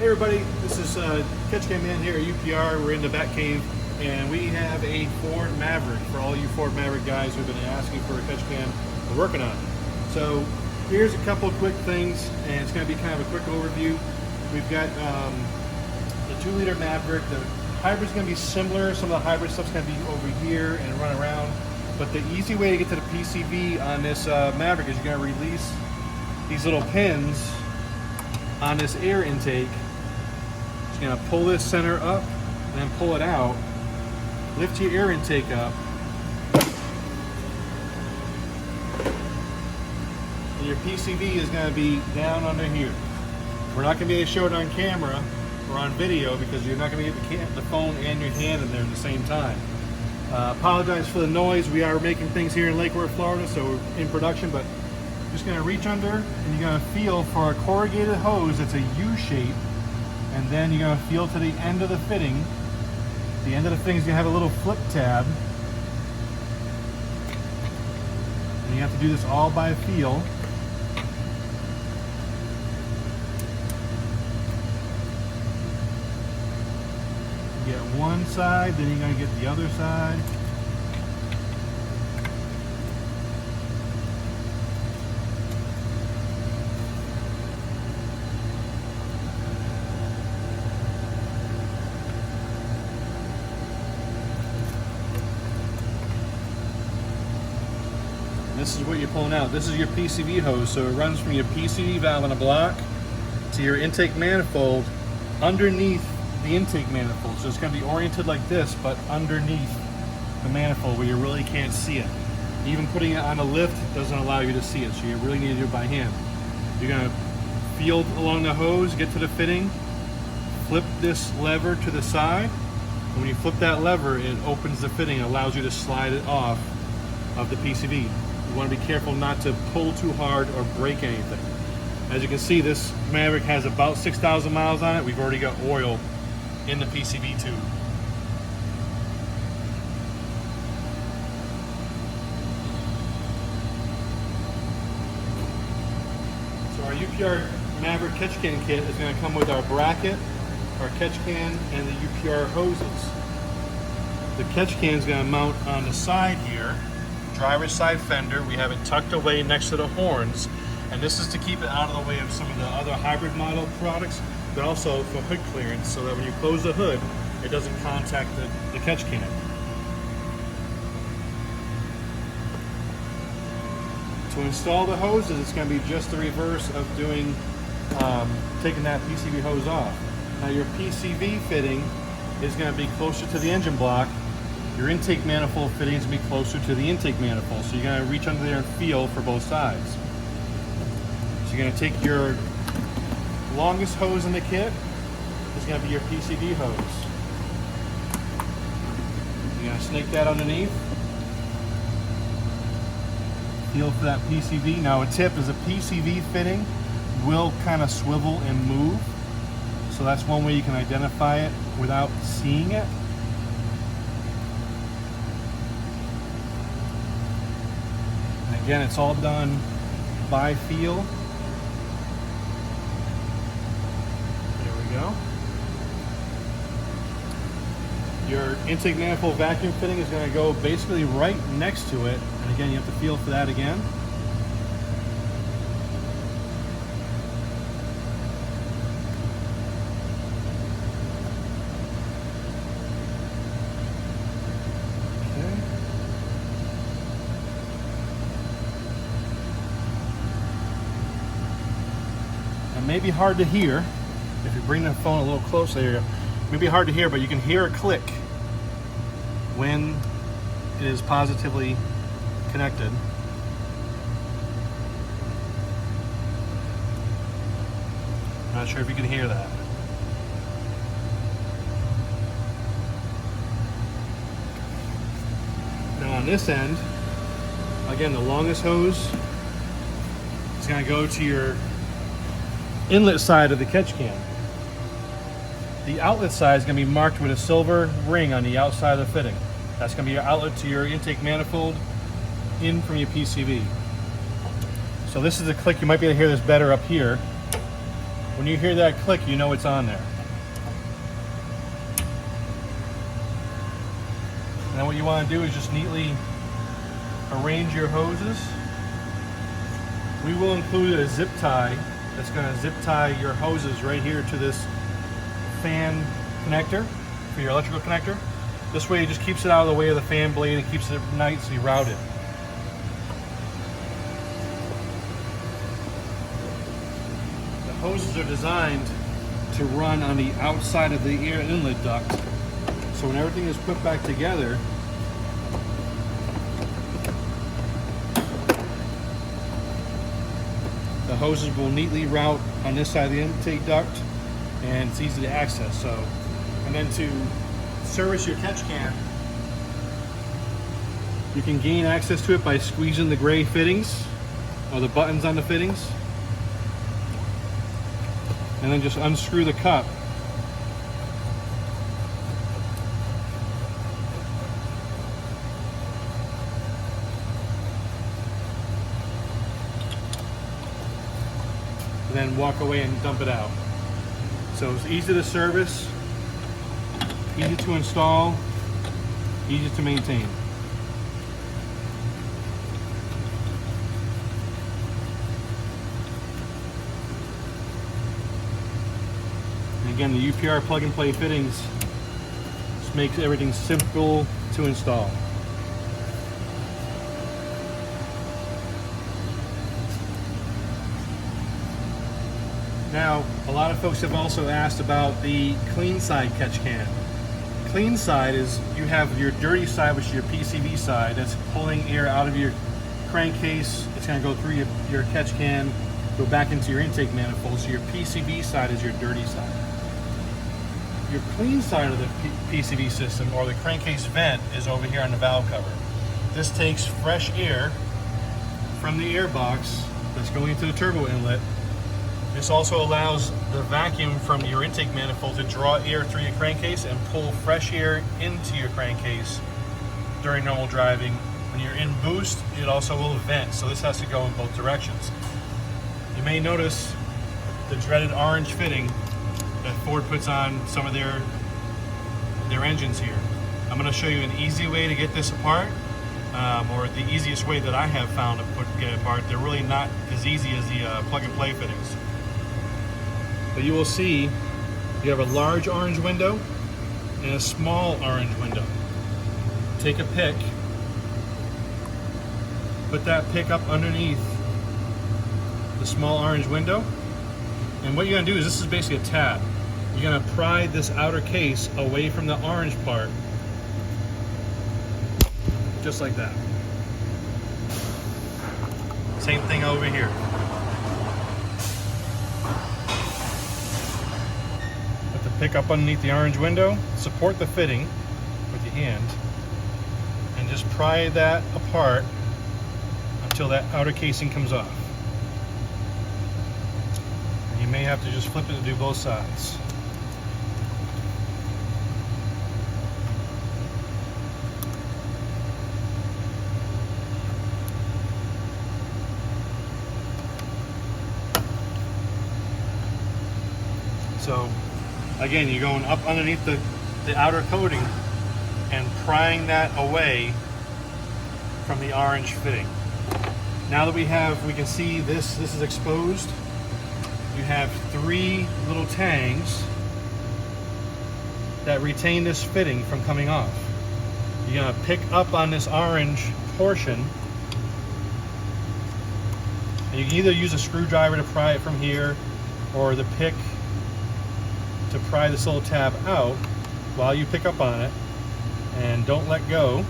Hey everybody, this is Catch Cam Man here at UPR. We're in the Bat Cave, and we have a Ford Maverick for all you Ford Maverick guys who've been asking for a catch cam. We're working on it. So here's a couple of quick things, and it's going to be kind of a quick overview. We've got the 2-liter Maverick. The hybrid's going to be similar. Some of the hybrid stuff's going to be over here and run around. But the easy way to get to the PCV on this Maverick is you're going to release these little pins on this air intake. Just going to pull this center up and then pull it out. Lift your air intake up. And your PCV is going to be down under here. We're not going to be able to show it on camera or on video because you're not going to get the phone and your hand in there at the same time. Apologize for the noise. We are making things here in Lake Worth, Florida, so we're in production, but just going to reach under and you're going to feel for a corrugated hose that's a U shape, and then you're going to feel to the end of the fitting. The end of the fitting is going to have a little flip tab, and you have to do this all by feel. You get one side, then you're going to get the other side. This is what you're pulling out. This is your PCV hose, so it runs from your PCV valve on a block to your intake manifold underneath the intake manifold. So it's going to be oriented like this, but underneath the manifold where you really can't see it. Even putting it on a lift doesn't allow you to see it, so you really need to do it by hand. You're going to feel along the hose, get to the fitting, flip this lever to the side, and when you flip that lever, it opens the fitting and allows you to slide it off of the PCV. You want to be careful not to pull too hard or break anything. As you can see, this Maverick has about 6,000 miles on it. We've already got oil in the PCV tube. So our UPR Maverick catch can kit is going to come with our bracket, our catch can, and the UPR hoses. The catch can is going to mount on the side here. Driver's side fender. We have it tucked away next to the horns, and this is to keep it out of the way of some of the other hybrid model products, but also for hood clearance, so that when you close the hood, it doesn't contact the catch can. To install the hoses, it's going to be just the reverse of doing taking that PCV hose off. Now your PCV fitting is going to be closer to the engine block. Your intake manifold fitting is going to be closer to the intake manifold, so you're going to reach under there and feel for both sides. So you're going to take your longest hose in the kit, is going to be your PCV hose. You're going to snake that underneath. Feel for that PCV. Now a tip is a PCV fitting will kind of swivel and move, so that's one way you can identify it without seeing it. Again, it's all done by feel. There we go. Your intake manifold vacuum fitting is going to go basically right next to it. And again, you have to feel for that again. It may be hard to hear if you bring the phone a little closer here. It may be hard to hear, but you can hear a click when it is positively connected. I'm not sure if you can hear that. Now on this end, again, the longest hose is going to go to your inlet side of the catch can. The outlet side is going to be marked with a silver ring on the outside of the fitting. That's going to be your outlet to your intake manifold in from your PCV. So this is a click. You might be able to hear this better up here. When you hear that click, you know it's on there. And then what you want to do is just neatly arrange your hoses. We will include a zip tie that's going to zip tie your hoses right here to this fan connector for your electrical connector. This way it just keeps it out of the way of the fan blade and keeps it nicely routed. The hoses are designed to run on the outside of the air inlet duct. So when everything is put back together, the hoses will neatly route on this side of the intake duct, and it's easy to access. So, and then to service your catch can, you can gain access to it by squeezing the gray fittings or the buttons on the fittings, and then just unscrew the cup. And then walk away and dump it out. So it's easy to service, easy to install, easy to maintain. And again, the UPR plug and play fittings just makes everything simple to install. Now, a lot of folks have also asked about the clean side catch can. Clean side is, you have your dirty side, which is your PCV side, that's pulling air out of your crankcase. It's going to go through your catch can, go back into your intake manifold. So your PCV side is your dirty side. Your clean side of the PCV system, or the crankcase vent, is over here on the valve cover. This takes fresh air from the air box that's going into the turbo inlet. This also allows the vacuum from your intake manifold to draw air through your crankcase and pull fresh air into your crankcase during normal driving. When you're in boost, it also will vent, so this has to go in both directions. You may notice the dreaded orange fitting that Ford puts on some of their engines here. I'm going to show you an easy way to get this apart, or the easiest way that I have found to get it apart. They're really not as easy as the plug and play fittings. But you will see you have a large orange window and a small orange window. Take a pick, put that pick up underneath the small orange window, and what you're going to do is, this is basically a tab. You're going to pry this outer case away from the orange part, just like that. Same thing over here. Put the pick up underneath the orange window, support the fitting with your hand, and just pry that apart until that outer casing comes off. You may have to just flip it to do both sides. So again, you're going up underneath the outer coating and prying that away from the orange fitting. Now that we can see this is exposed. You have 3 little tangs that retain this fitting from coming off. You're going to pick up on this orange portion, and you can either use a screwdriver to pry it from here, or the pick to pry this little tab out while you pick up on it, and don't let go.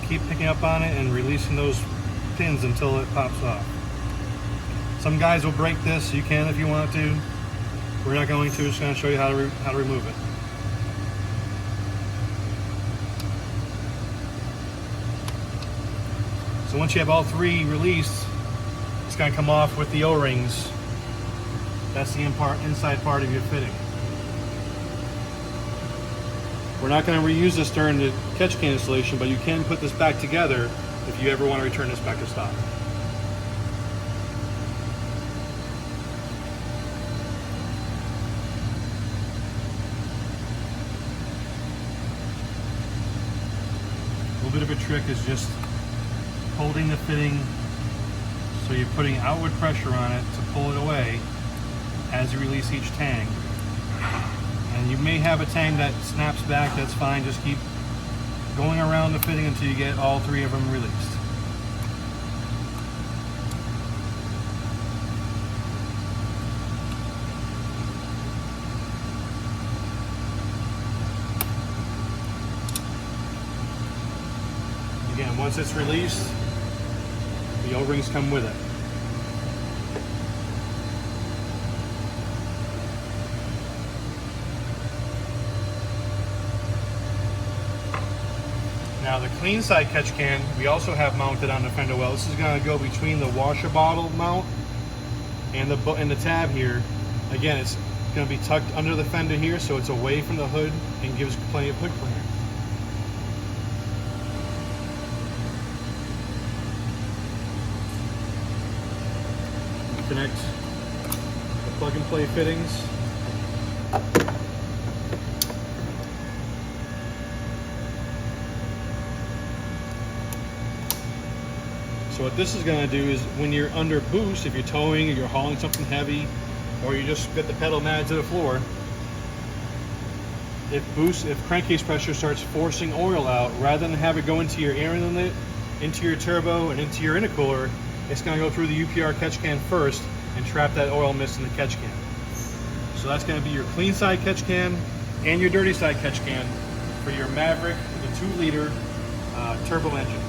Keep picking up on it and releasing those pins until it pops off. Some guys will break this. You can if you want to. We're not going to. Just going to show you how to remove it. So once you have all three released, it's going to come off with the O-rings. That's the inside part of your fitting. We're not going to reuse this during the catch can installation, but you can put this back together if you ever want to return this back to stock. A little bit of a trick is just holding the fitting so you're putting outward pressure on it to pull it away as you release each tang. And you may have a tang that snaps back, that's fine. Just keep going around the fitting until you get all three of them released. Again, once it's released, the O-rings come with it. Now the clean side catch can, we also have mounted on the fender well. This is going to go between the washer bottle mount and the tab here. Again, it's going to be tucked under the fender here, so it's away from the hood and gives plenty of hood clearance. Connect the plug and play fittings. So what this is going to do is when you're under boost, if you're towing or you're hauling something heavy, or you just get the pedal mad to the floor, if crankcase pressure starts forcing oil out, rather than have it go into your air inlet, into your turbo, and into your intercooler, it's going to go through the UPR catch can first and trap that oil mist in the catch can. So that's going to be your clean side catch can and your dirty side catch can for your Maverick with a 2-liter turbo engine.